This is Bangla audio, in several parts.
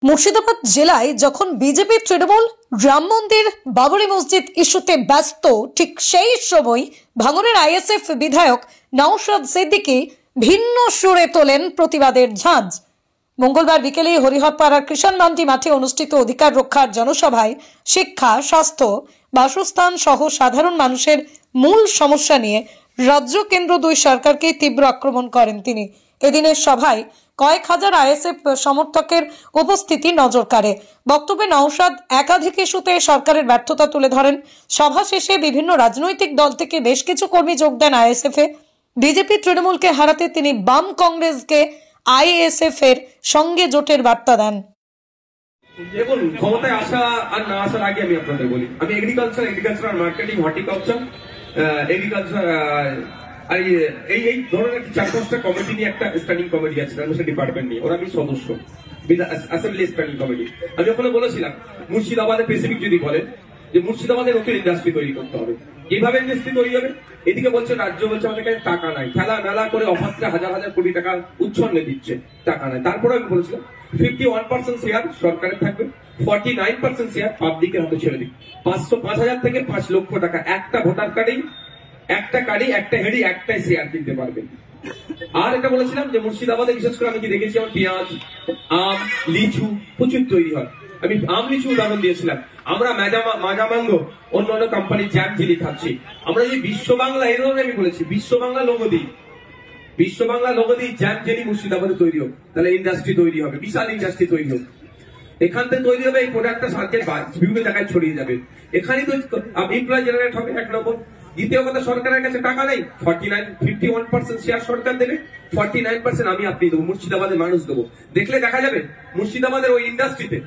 মুর্শিদাবাদ জেলায় যখন বিজেপি তৃণমূল রাম মন্দির বাবরি মসজিদ ইস্যুতে ব্যস্ত, ঠিক সেই সময় ভাঙড়ের আইএসএফ বিধায়ক নওশাদ সিদ্দিকী ভিন্ন সুরে তোলেন প্রতিবাদের ঝাঁজ। মঙ্গলবার বিকেলে হরিহরপাড়ার কৃষাণ মান্ডি মাঠে অনুষ্ঠিত অধিকার রক্ষার জনসভায় শিক্ষা, স্বাস্থ্য, বাসস্থান সহ সাধারণ মানুষের মূল সমস্যা নিয়ে রাজ্য কেন্দ্র দুই সরকারকে তীব্র আক্রমণ করেন তিনি। এদিনের সভায় কয়েক হাজার আইএসএফ সমর্থকের উপস্থিতি নজর কাড়ে। বক্তব্যে নওশাদ একাধিক ইস্যুতে সরকারের ব্যর্থতা তুলে ধরেন। সভা শেষে বিভিন্ন রাজনৈতিক দল থেকে বেশ কিছু কর্মী যোগ দেন আইএসএফ এ। বিজেপি তৃণমূলকে হারাতে তিনি বাম কংগ্রেসকে আইএসএফ এর সঙ্গে জোটের বার্তা দেন। দেখুন, ক্ষমতায় আসা আর না আসার আগে আমি আপনাদের বলি, আমি এগ্রিকালচার আর মার্কেটিং, হর্টিকালচার, এগ্রিকালচার আর এই ধরনের 4-5টা কমিটি নিয়ে একটা স্ট্যান্ডিং কমিটি আছে, রাজস্ব ডিপার্টমেন্ট নিয়ে, ওরা আমি সদস্য অ্যাসেম্বলি স্ট্যান্ডিং কমিটি। আমি ওখানে বলেছিলাম, মুর্শিদাবাদে স্পেসিফিক যদি বলেন যে মুর্শিদাবাদে নতুন ইন্ডাস্ট্রি তৈরি করতে হবে, কিভাবে ইন্ডাস্ট্রি তৈরি হবে? এদিকে বলছে রাজ্য বলছে আমাদের কাছে টাকা নাই, খেলা মেলা করে অফারটা হাজার হাজার কোটি টাকা উচ্ছন্নে দিচ্ছে, টাকা নাই। তারপরে আমি বলেছিলাম 51% শেয়ার সরকারের থাকবে, 49% শেয়ার পাবলিকের হাতে ছেড়ে দিই। 5,000 থেকে 5 লক্ষ টাকা একটা ভোটার কার্ডেই, একটা কার্ডে, একটা হেডি, একটাই শেয়ার কিনতে পারবেন। আর এটা বলেছিলাম যে মুর্শিদাবাদে বিশেষ করে আমি কি দেখেছি, আমার পেঁয়াজ, আম, লিচু প্রচুর তৈরি হয়। আমি আম লিচু উদাহরণ দিয়েছিলাম। আমরা মাজামাঙ্গো অন্যান্য কোম্পানির জ্যাম জেলি খাচ্ছি। আমরা যে বিশ্ব বাংলা, এই ধরনের আমি বলেছি, বিশ্ব বাংলা লোগো দিই, বিশ্ব বাংলা লোগো দিই, জ্যাম জেলি মুর্শিদাবাদে তৈরি হোক, তাহলে ইন্ডাস্ট্রি তৈরি হবে, বিশাল ইন্ডাস্ট্রি তৈরি হোক। এখান থেকে তৈরি হবে, এই প্রোডাক্টটা সার্কেট বিভিন্ন জায়গায় ছড়িয়ে যাবে। এখানেই তো এমপ্লয় জেনারেট হবে, এক নম্বর। দ্বিতীয় কথা, সরকারের কাছে টাকা নেই, 51% শেয়ার সরকার দেবে, 49% আমি আপনি দেবো, মুর্শিদাবাদের মানুষ দেবো। দেখলে দেখা যাবে মুর্শিদাবাদের ওই ইন্ডাস্ট্রিতে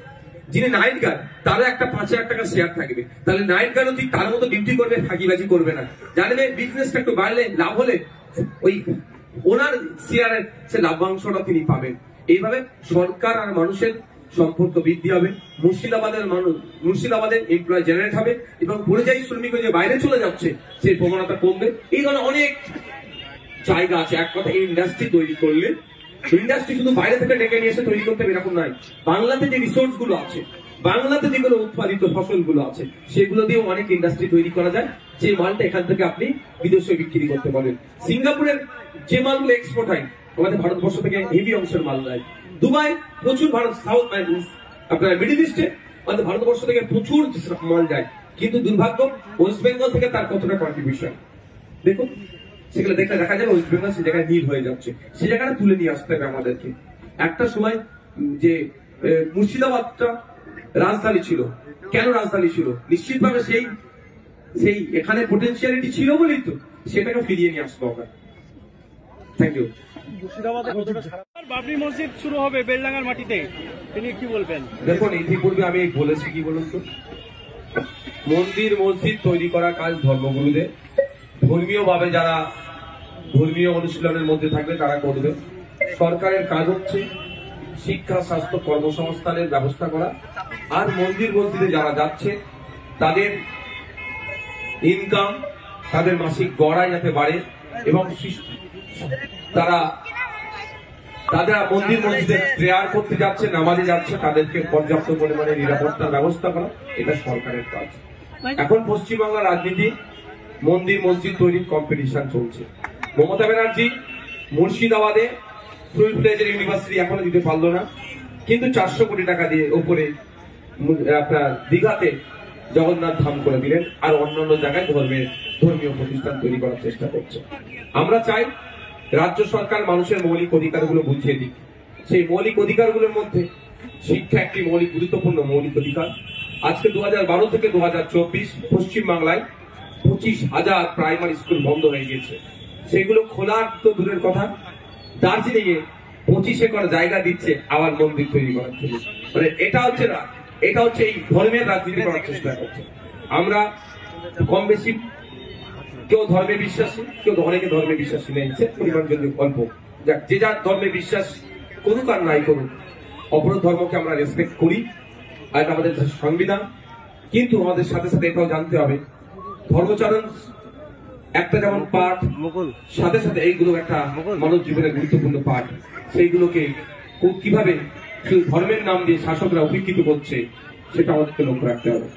যিনি নাইট গার্ড, তারও একটা 5,000 টাকা শেয়ার থাকবে। তাহলে নাইট গার্ডও ঠিক তার মতো ডিউটি করবে, ফাঁকিবাজি করবে না, জানবে বিজনেসটা একটু বাড়লে, লাভ হলে ওই ওনার শেয়ারের সে লাভ্যাংশটা তিনি পাবেন। এইভাবে সরকার আর মানুষের সম্পর্ক বৃদ্ধি হবে, মুর্শিদাবাদের এমপ্লয় জেনারেট হবে এবং পরিযায়ী শ্রমিক যে বাইরে চলে যাচ্ছে সেই প্রবণতা কমবে। এই ধরনের অনেক জায়গা আছে। এক কথা, ইন্ডাস্ট্রি তৈরি করলে, ইন্ডাস্ট্রি শুধু বাইরে থেকে ডেকে নিয়ে এসে তৈরি করতে হবে এরকম নয়। বাংলাতে যে রিসোর্স গুলো আছে, বাংলাতে যেগুলো উৎপাদিত ফসলগুলো আছে, সেগুলো দিয়ে অনেক ইন্ডাস্ট্রি তৈরি করা যায়, যে মালটা এখান থেকে আপনি বিদেশে বিক্রি করতে পারেন। সিঙ্গাপুরের যে মালগুলো এক্সপোর্ট হয় আমাদের ভারতবর্ষ থেকে হেভি অংশের মাল যায়। দুবাই প্রচুর, ভারত সাউথ আপনার মিডিল ইস্টে আমাদের ভারতবর্ষ থেকে প্রচুর মাল যায়, কিন্তু দুর্ভাগ্য ওয়েস্ট বেঙ্গল থেকে তার কতটা কন্ট্রিবিউশন দেখুন, সেগুলো দেখলে দেখা যাবে ওয়েস্ট বেঙ্গল সে জায়গায় নীল হয়ে যাচ্ছে, সে জায়গাটা তুলে নিয়ে আসতে হবে আমাদেরকে। একটা সময় যে মুর্শিদাবাদটা রাজধানী ছিল, কেন রাজধানী ছিল? নিশ্চিতভাবে সেই এখানে পোটেনশিয়ালিটি ছিল বলেই তো সেটাকে ফিরিয়ে নিয়ে আসবো আমরা। Thank you. বাবরি মসজিদ শুরু হবে বেলডাঙ্গার মাটিতে, তিনি কি বলবেন? দেখুন, ইতিপূর্বে আমি বলেছি, কি বলুন তো, মন্দির মসজিদ তৈরি করা কাজ ধর্মগুরুদের, ধর্মীয় ভাবে যারা ধর্মীয় অনুশীলনের মধ্যে থাকবে তারা করবে। সরকারের কাজ হচ্ছে শিক্ষা, স্বাস্থ্য, কর্মসংস্থানের ব্যবস্থা করা, আর মন্দির মসজিদে যারা যাচ্ছে তাদের ইনকাম, তাদের মাসিক গড়াই যাতে বাড়ে এবং তারা মন্দির মসজিদে প্রেয়ার করতে যাচ্ছে, নামাজে যাচ্ছে, তাদেরকে পর্যাপ্ত পরিমাণে নিরাপত্তার ব্যবস্থা করা, এটা সরকারের কাজ। এখন পশ্চিমবাংলার রাজনীতি মন্দির মসজিদ তৈরির কম্পিটিশন চলছে। মমতা ব্যানার্জি মুর্শিদাবাদে ফুল ফ্লেজের ইউনিভার্সিটি এখনো দিতে পারলো না, কিন্তু 400 কোটি টাকা দিয়ে উপরে আপনার দীঘাতে জগন্নাথ ধাম করে দিলেন, আর অন্যান্য জায়গায় ধর্মীয় প্রতিষ্ঠান তৈরি করার চেষ্টা করছে। আমরা চাই রাজ্য সরকার মানুষের মৌলিক অধিকারগুলো বুঝিয়ে দিক। সেই মৌলিক অধিকারগুলোর মধ্যে শিক্ষা একটি গুরুত্বপূর্ণ মৌলিক অধিকার। আজকে 2012 থেকে 2024 পশ্চিমবাংলায় 25,000 প্রাইমারি স্কুল বন্ধ হয়ে গেছে। সেগুলো খোলার তো দূরের কথা, দার্জিলিং এ 25 একর জায়গা দিচ্ছে আবার মন্দির তৈরি করার জন্য। মানে এটা হচ্ছে এই ধর্মের রাজনীতি করার চেষ্টা করছে। আমরা কম বেশি, কেউ ধর্মে বিশ্বাসী, কেউ অনেকে ধর্মে বিশ্বাসী নেই, সে পরিমাণ যদি অল্প, যে যার ধর্মে বিশ্বাস করুক আর নাই করুক, অপর ধর্মকে আমরা রেসপেক্ট করি, আর এটা আমাদের সংবিধান। কিন্তু আমাদের সাথে সাথে এটাও জানতে হবে, ধর্মচারণ একটা যেমন পাঠ, সাথে সাথে এইগুলো একটা মানব জীবনের গুরুত্বপূর্ণ পাঠ, সেইগুলোকে কিভাবে শুধু ধর্মের নাম দিয়ে শাসকরা উপেক্ষিত করছে, সেটা আমাদেরকে লক্ষ্য রাখতে হবে।